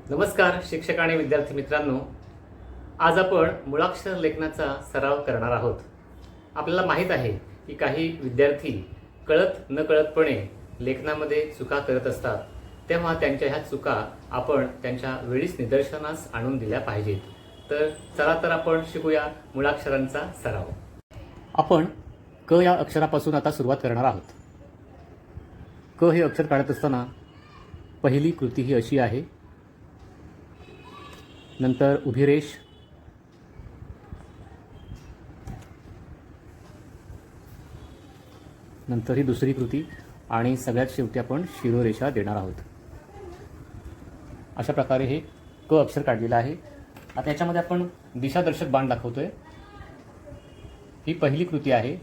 नमस्कार शिक्षक आणि विद्यार्थी मित्रांनो, आज आपण मुळाक्षर लेखनाचा सराव करणार आहोत. आपल्याला माहीत आहे की काही विद्यार्थी कळत नकळतपणे लेखनामध्ये चुका करत असतात. तेव्हा त्यांच्या ह्या चुका आपण त्यांच्या वेळीच निदर्शनास आणून दिल्या पाहिजेत. तर चला तर आपण शिकूया मुळाक्षरांचा सराव. आपण क या अक्षरापासून आता सुरुवात करणार आहोत. क हे अक्षर काढत असताना पहिली कृती ही अशी आहे, नंतर उभी रेष, नंतर ही दुसरी कृती आणि सगळ्यात शेवटी आपण शिरोरेषा देणार आहोत. अशा प्रकारे हे क अक्षर काढलेलं आहे. आता याच्यामध्ये आपण दिशादर्शक बाण दाखवतोय. ही पहिली कृती आहे,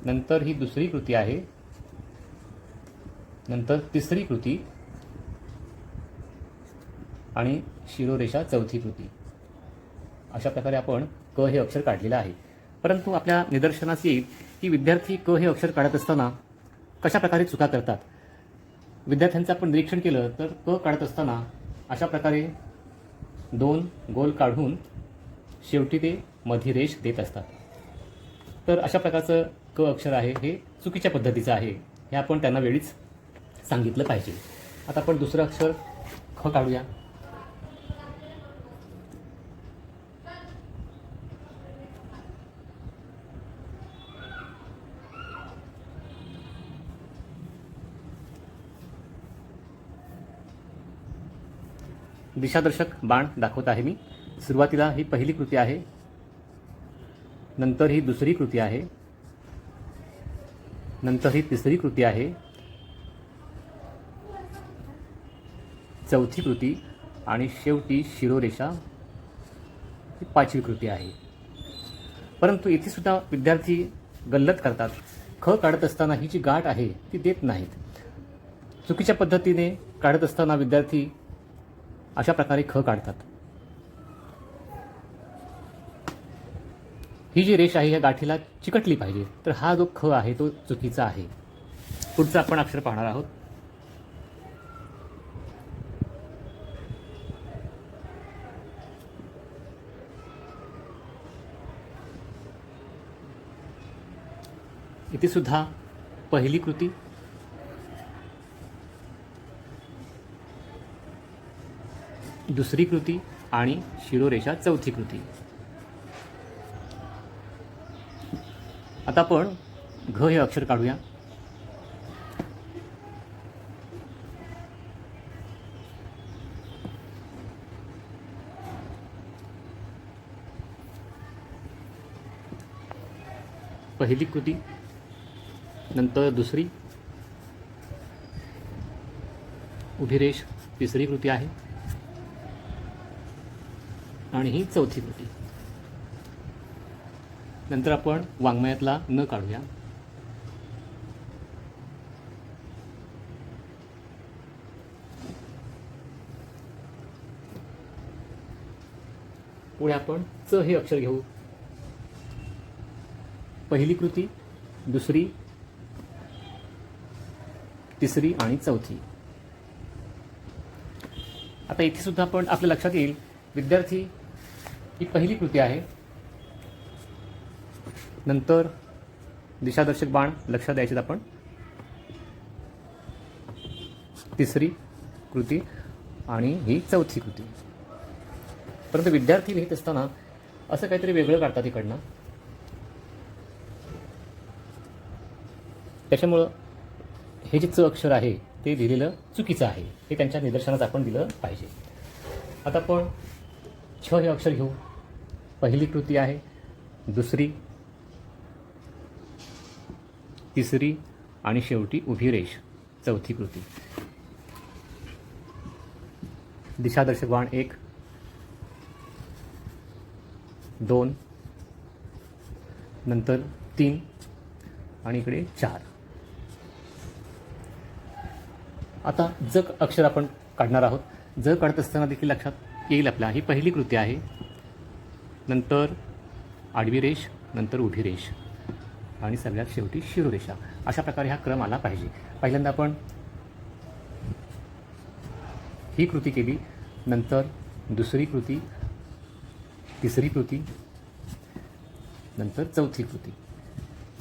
नंतर ही दुसरी कृती आहे, नंतर तिसरी कृती आणि शिरोरेषा चौथी कृती. अशा प्रकारे आपण क हे अक्षर काढलेलं आहे. परंतु आपल्या निदर्शनास येईल की विद्यार्थी क हे अक्षर काढत असताना कशा प्रकारे चुका करतात. विद्यार्थ्यांचं आपण निरीक्षण केलं तर क काढत असताना अशा प्रकारे दोन गोल काढून शेवटी ते मधी रेष देत असतात. तर अशा प्रकारचं क अक्षर आहे हे चुकीच्या पद्धतीचं आहे. हे आपण त्यांना वेळीच सांगितलं पाहिजे. आता आपण दुसरं अक्षर ख काढूया. दिशादर्शक बाण दाखवत आहे मी. सुरुवातीला ही पहिली कृती आहे, नंतर ही दुसरी कृती आहे, नंतर ही तिसरी कृती आहे, चौथी कृती आणि शेवटी शिरोरेषा ही पाचवी कृती आहे. परंतु इथे सुद्धा विद्यार्थी गल्लत करतात. ख काढत असताना ही जी गाठ आहे ती देत नाहीत. चुकीच्या पद्धतीने काढत असताना विद्यार्थी अशा प्रकारे ख काढतात. ही जी रेष आहे या गाठीला चिकटली पाहिजे. तर हा जो ख आहे तो चुकीचा आहे. पुढचं आपण अक्षर पाहणार आहोत. इथे सुद्धा पहिली कृती, दुसरी कृती आणि शिरोरेषा चौथी कृती. आता आपण घ हे अक्षर काढूया. पहिली कृती, नंतर दुसरी, उभी रेष तिसरी कृती आहे आणि ही चौथी कृती. नंतर आपण वाङ्मयातला न काढूया. पुढे आपण च हे अक्षर घेऊ. पहिली कृती, दुसरी, तिसरी आणि चौथी. आता इथे सुद्धा आपण आपल्या लक्षात येईल विद्यार्थी ही पहिली कृती आहे, नंतर दिशादर्शक बाण लक्षात द्यायचे आपण, तिसरी कृती आणि ही चौथी कृती. परंतु विद्यार्थी लिहित असताना असं काहीतरी वेगळं काढतात इकडनं. त्याच्यामुळं हे जे च अक्षर आहे ते लिहिलेलं चुकीचं आहे. हे त्यांच्या निदर्शनात आपण दिलं पाहिजे. आता आपण छ हे अक्षर घेऊ. पहिली कृती आहे, दुसरी, तिसरी आणि शेवटी उभी रेष चौथी कृती. दिशादर्शक बाण 1, 2, नंतर 3 आणि इकडे 4. आता ज अक्षर आपण काढणार आहोत. ज काढत असताना देखील लक्षात येईल आपल्या ही पहिली कृती आहे, नंतर आडवी रेष, नंतर उभी रेष आणि सगळ्यात शेवटी शिरोरेषा. अशा प्रकारे हा क्रम आला पाहिजे. पहिल्यांदा आपण ही कृती केली, नंतर दुसरी कृती, तिसरी कृती, नंतर चौथी कृती.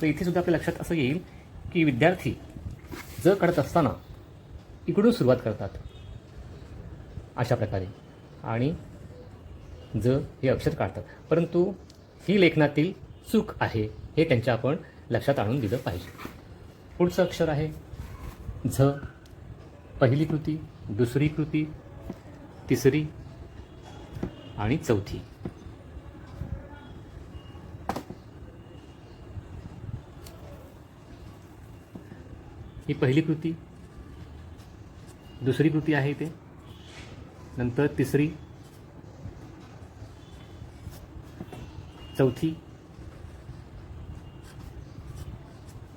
तर इथे सुद्धा आपल्या लक्षात असं येईल की विद्यार्थी ज काढत असताना इकडून सुरुवात करतात अशा प्रकारे आणि ज हे अक्षर काढतात. परंतु ही लेखनातील चूक आहे हे त्यांच्या आपण लक्षात आणून दिलं पाहिजे. पुढचं अक्षर आहे झ. पहिली कृती, दुसरी कृती, तिसरी आणि चौथी. ही पहिली कृती, दुसरी कृती आहे इथे, नंतर तिसरी, चौथी,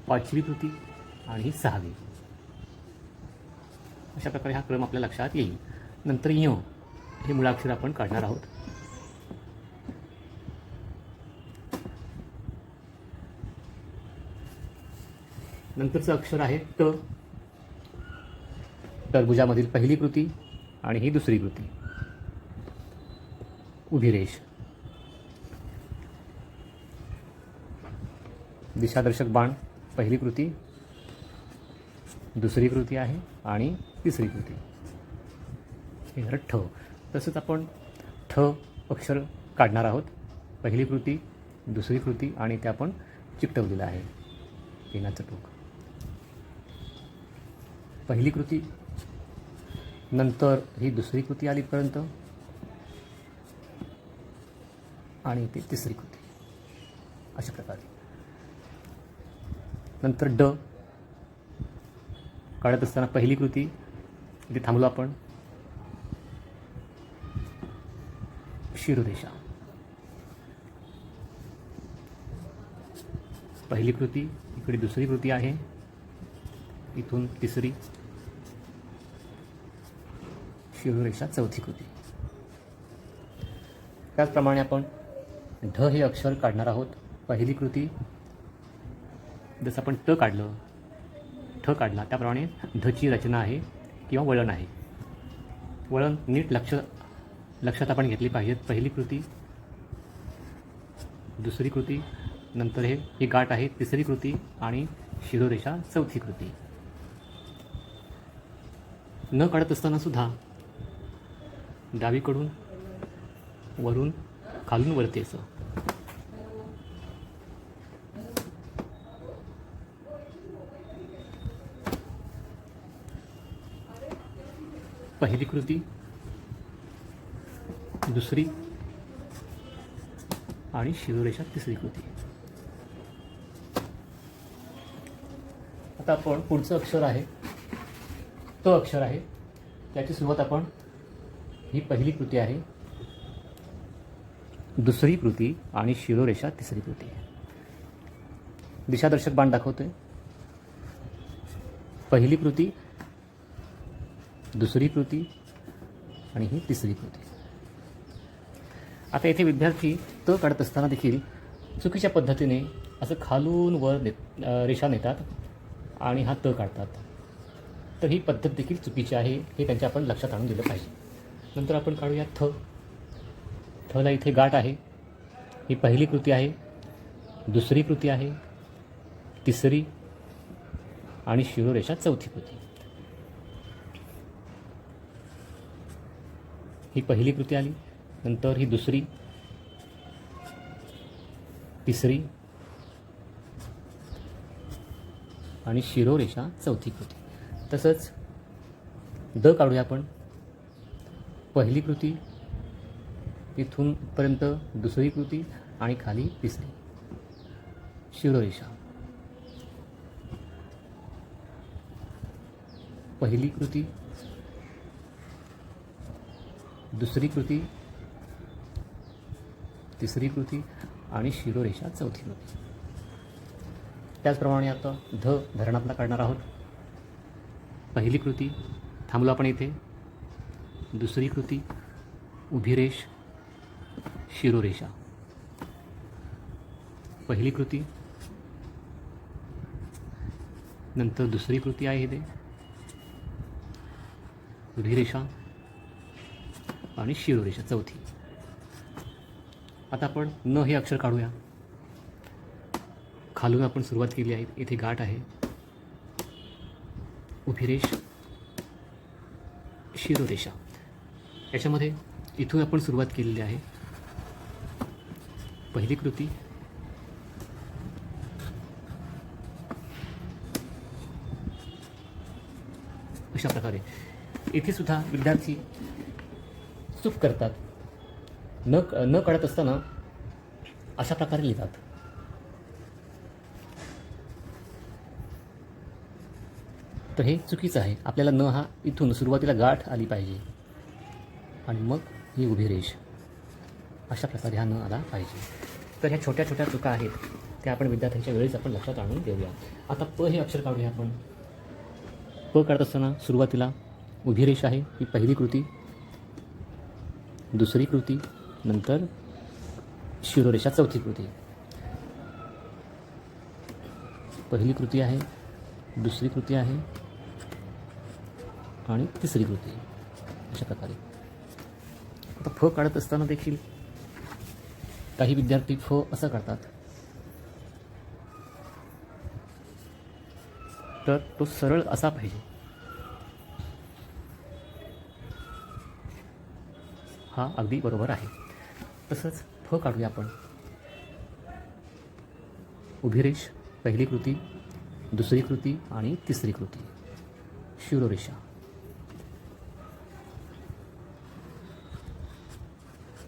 पाचवी कृती आणि ही सहावी. अशा प्रकारे हा क्रम आपल्या लक्षात येईल. नंतर य हे मुळाक्षर आपण काढणार आहोत. नंतरचं अक्षर आहे ट. टरबुजामधील पहिली कृती आणि ही दुसरी कृती. उभी रेष. दिशादर्शक बाण पहिली कृती, दुसरी कृती आहे आणि तिसरी कृती. हे झालं ठ. तसंच आपण ठ अक्षर काढणार आहोत. पहिली कृती, दुसरी कृती आणि ते आपण चिकटवलेलं आहे पेनाचं टोक. पहिली कृती, नंतर ही दुसरी कृती आलीपर्यंत आणि ती तिसरी कृती अशा प्रकारे. नंतर ड काढत असताना पहिली कृती इथे थांबलो आपण, शिरोरेषा. पहिली कृती, इकडे दुसरी कृती आहे, इथून तिसरी, शिरोरेषा, चौथी कृती. त्याचप्रमाणे आपण ढ हे अक्षर काढणार आहोत. पहिली कृती, जसं आपण ट काढलं, ठ काढला त्याप्रमाणे ढची रचना आहे किंवा वळण आहे. वळण नीट लक्षात आपण घेतली पाहिजेत. पहिली कृती, दुसरी कृती, नंतर ही गाठ आहे, तिसरी कृती आणि शिरोरेषा, चौथी कृती. न काढत असताना सुद्धा डावीकडून वरून खालून वरती असं. पहिली कृती, दुसरी आणि शिरोरेषा, तिसरी कृती. आता आपण पुढचं अक्षर आहे त अक्षर आहे. त्याची सुरुवात आपण, ही पहिली कृती आहे, दुसरी कृती आणि शिरोरेषा, तिसरी कृती. दिशादर्शक बाण दाखवतोय. पहिली कृती, दुसरी कृती आणि ही तिसरी कृती. आता येथे विद्यार्थी त काढत असताना देखील चुकीच्या पद्धतीने असं खालून वर रेषा नेतात आणि हा त काढतात. तर ही पद्धत देखील चुकीची आहे हे त्यांच्या आपण लक्षात आणून दिलं पाहिजे. नंतर आपण काढूया थ. थला इथे गाठ आहे. ही पहिली कृती आहे, दुसरी कृती आहे, तिसरी आणि शिरोरेषा, चौथी कृती. ही पहिली कृती आली, नंतर ही दुसरी, तिसरी आणि शिरोरेषा, चौथी कृती. तसंच ड काढूया आपण. पहिली कृती, इथून पर्यंत दुसरी कृती आणि खाली तिसरी, शिरोरेषा. पहिली कृती, दुसरी कृती, तिसरी कृती आणि शिरोरेषा, चौथी कृती. त्याचप्रमाणे आता ध धरणातला काढणार आहोत. पहिली कृती, थांबलो आपण इथे, दुसरी कृती, उभी रेष, शिरोरेषा. पहिली कृती, नंतर दुसरी कृती आहे इथे, उभी रेषा, आणि शिरोरेषा चौथी. आता आपण न हे अक्षर काढूया. खालून आपण सुरुवात केली आहे. इथे गाठ आहे, उभी रेष, शिरोरेषा. याच्यामध्ये इथून आपण सुरुवात केलेली आहे. पहिली कृती, अशा प्रकारे. इथे सुद्धा विद्यार्थी चूक करतात. न कळत असताना अशा प्रकारे लिहितात. तर हे चुकीचं आहे. आपल्याला न हा इथून सुरुवातीला गाठ आली पाहिजे आणि मग ही उभी रेष, अशा प्रकारे हा न आला पाहिजे. तर ह्या छोट्या छोट्या चुका आहेत त्या आपण विद्यार्थ्यांच्या वेळेस आपण लक्षात आणून देऊया. आता प हे अक्षर काढूया आपण. प काढत असताना सुरुवातीला उभी रेष आहे, ही पहिली कृती, दुसरी कृती, नंतर शिरोरेषा चौथी कृती. पहिली कृती आहे, दुसरी कृती आहे आणि तिसरी कृती, अशा प्रकारे. आता फ काढत असताना देखील काही विद्यार्थी फ असं काढतात. तर तो सरळ असा पाहिजे. हा अगदी बरोबर आहे. तसंच फ काढूया आपण. उभी रेष, पहिली कृती, दुसरी कृती आणि तिसरी कृती, शिरोरेषा.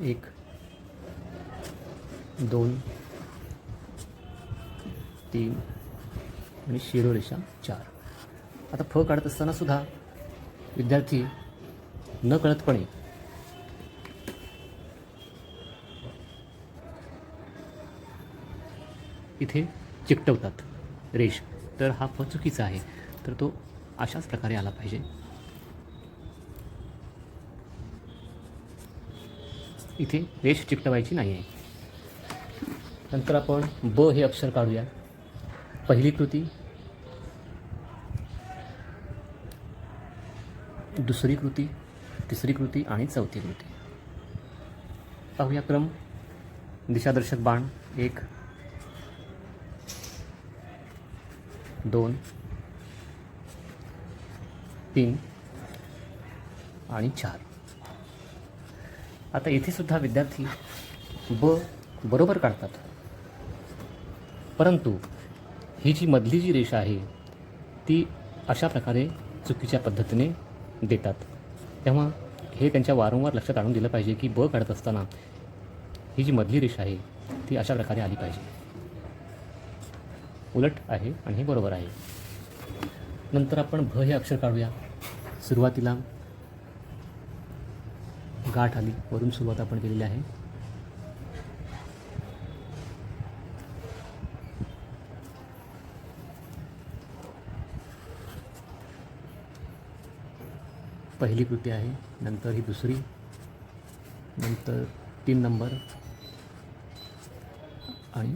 1 2 3 आणि शिरोरेषा 4. आता फ काढत असताना सुद्धा विद्यार्थी न कळतपणे इथे चिकटवतात रेष. तर हा फ चुकीचा आहे. तर तो अशाच प्रकारे आला पाहिजे. इथे रेष चिकटवायची नाही आहे. नंतर आपण ब हे अक्षर काढूया. पहिली कृती, दुसरी कृती, तिसरी कृती आणि चौथी कृती. पाहूया क्रम. दिशादर्शक बाण 1 2 3 आणि 4. आता इथे सुद्धा विद्यार्थी ब बरोबर काढतात, परंतु ही जी मधली जी रेषा आहे ती अशा प्रकारे चुकीच्या पद्धतीने देतात. तेव्हा हे त्यांच्या वारंवार लक्षात आणून दिलं पाहिजे की ब काढत असताना ही जी मधली रेषा आहे ती अशा प्रकारे आली पाहिजे. उलट आहे आणि हे बरोबर आहे. नंतर आपण भ हे अक्षर काढूया. सुरुवातीला गाठ आली, वरून सुरुवात आपण केलेली आहे. पहिली कृती आहे, नंतर ही दुसरी, नंतर 3 नंबर आणि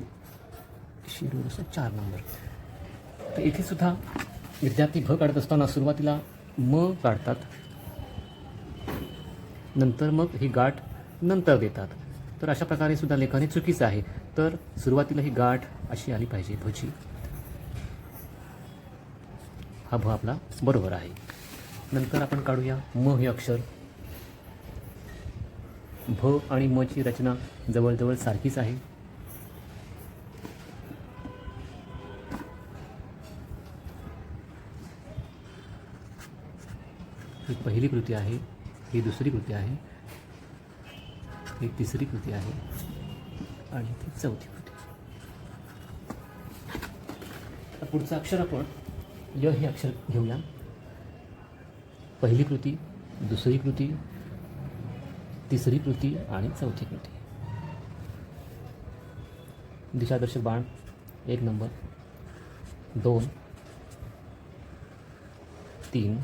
शिरोरेषा 4 नंबर. तर इथे सुद्धा विद्यार्थी भ काढत असताना सुरुवातीला म काढतात, नंतर मग ही गाठ नंतर देतात. तर अशा प्रकारे सुद्धा लेखन हे चुकीचं आहे. तर सुरुवातीला ही गाठ अशी आली पाहिजे भची. हा भ आपला बरोबर आहे. नंतर आपण काढूया म हे अक्षर. भ आणि म ची रचना जवळजवळ सारखीच आहे. ही पहिली कृती आहे, ही दुसरी कृती आहे, ही तिसरी कृती आहे आणि ही चौथी कृती. आता पुढचं अक्षर आपण य हे अक्षर घेऊया. पहिली कृती, दुसरी कृती, तिसरी कृती आणि चौथी कृती. दिशादर्शक बाण 1 नंबर, 2 3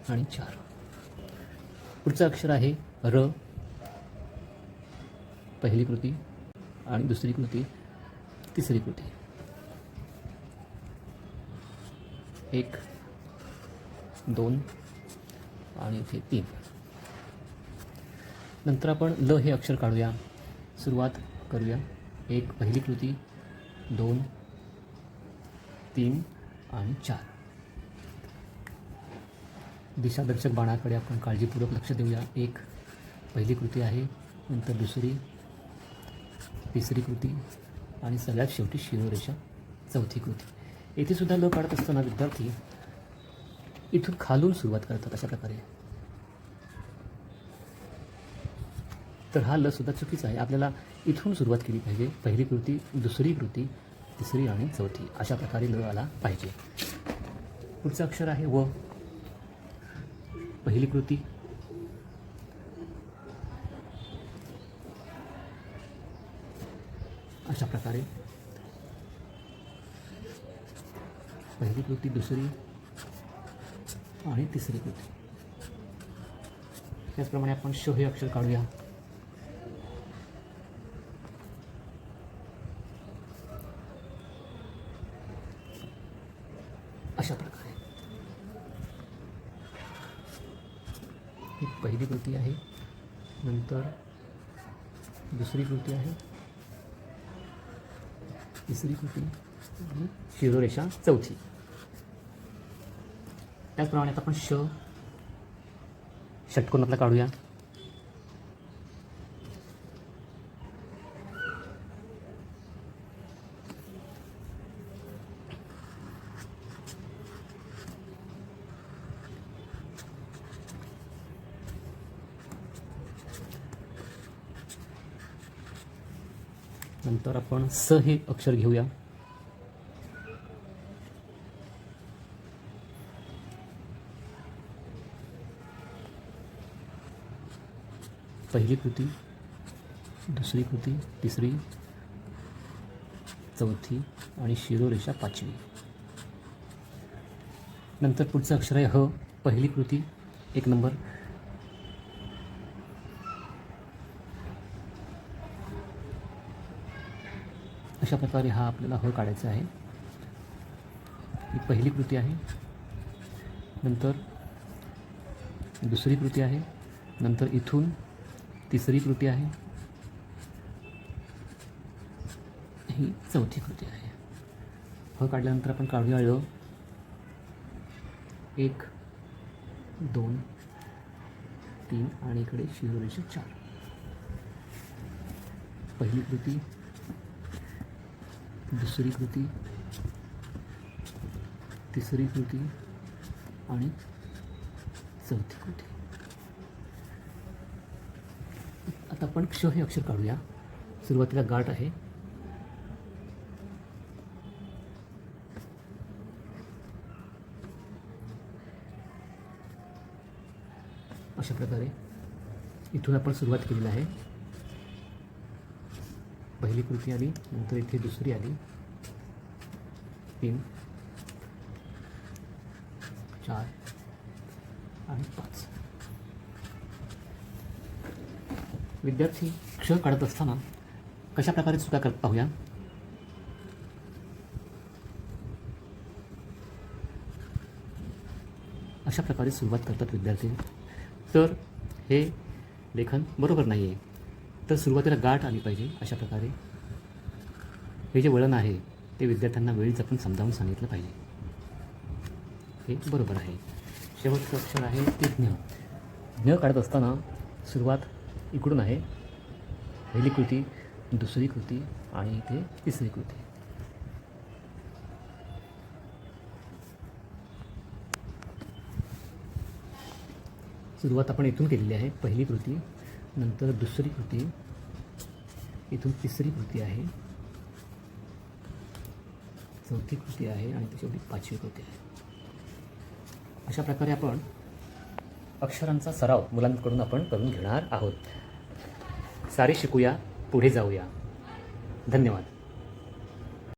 आणि 4. पुढचं अक्षर आहे र. पहिली कृती आणि दुसरी कृती, तिसरी कृती. 1 2 आणि इथे 3. नंतर आपण ल हे अक्षर काढूया. सुरुवात करूया. 1 पहिली कृती, 2, 3 आणि 4. दिशादर्शक बाणाकडे आपण काळजीपूर्वक लक्ष देऊया. 1 पहिली कृती आहे, नंतर दुसरी, तिसरी कृती आणि सगळ्यात शेवटी शिरोरेषा चौथी कृती. येथे सुद्धा ल काढत असताना विद्यार्थी इथून खालून सुरुवात करतात अशा प्रकारे. तर हा ल सुद्धा चुकीचा आहे. आपल्याला इथून सुरुवात केली पाहिजे. पहिली कृती, दुसरी कृती, तिसरी आणि चौथी अशा प्रकारे ल आला पाहिजे. पुढचं अक्षर आहे व. पहिली कृती, अशा प्रकारे पहिली कृती, दुसरी आणि तिसरी कृती. त्याचप्रमाणे आपण श हे अक्षर काढूया. अशा प्रकारे ही पहिली कृती आहे, नंतर दुसरी कृती आहे, तिसरी कृती आणि शिरोरेषा चौथी. त्याचप्रमाणे आता आपण षटकोनातला काढूया. नंतर आपण स हे अक्षर घेऊया. पहिली कृती, दुसरी कृती, तिसरी, चौथी आणि शिरोरेषा 5वी. नंतर पुढचं अक्षर आहे ह. पहिली कृती 1 नंबर, अशा प्रकारे हा आपल्याला ह काढायचा आहे. ही पहिली कृती आहे, नंतर दुसरी कृती आहे, नंतर इथून तिसरी कृती आहे, ही चौथी कृती आहे. ह काढल्यानंतर आपण काढूया ळ. 1, 2, 3 आणि इकडे शिरोरेषा 4. पहिली कृती, दुसरी कृती, तिसरी कृती आणि चौथी कृती. आता आपण क्ष हे अक्षर काढूया. सुरुवातीला गाठ आहे. अशा प्रकारे इथून आपण सुरुवात केलेली आहे. पहिली कृती आली, नंतर इथे दुसरी आली, 3, 4 आणि 5. विद्यार्थी क्ष काढत असताना कशा प्रकारे चुका करत पाहूया. अशा प्रकारे सुरुवात करतात विद्यार्थी. तर हे लेखन बरोबर नाही आहे. तर सुरुवातीला गाठ आली पाहिजे. अशा प्रकारे हे जे वळण आहे ते विद्यार्थ्यांना वेळीच आपण समजावून सांगितलं पाहिजे. हे बरोबर आहे. शेवटचं अक्षर आहे ते ज्ञ. ज्ञ काढत असताना सुरुवात इकडून आहे. पहिली कृती, दुसरी कृती आणि इथे तिसरी कृती. सुरुवात आपण इथून केलेली आहे. पहिली कृती, नंतर दुसरी कृती, इथून तिसरी कृती आहे, चौथी कृती आहे आणि शेवटी 5वी कृती आहे. अशा प्रकारे आपण अक्षरांचा सराव मुलांकडून आपण करून घेणार आहोत. सारे शिकूया, पुढे जाऊया. धन्यवाद.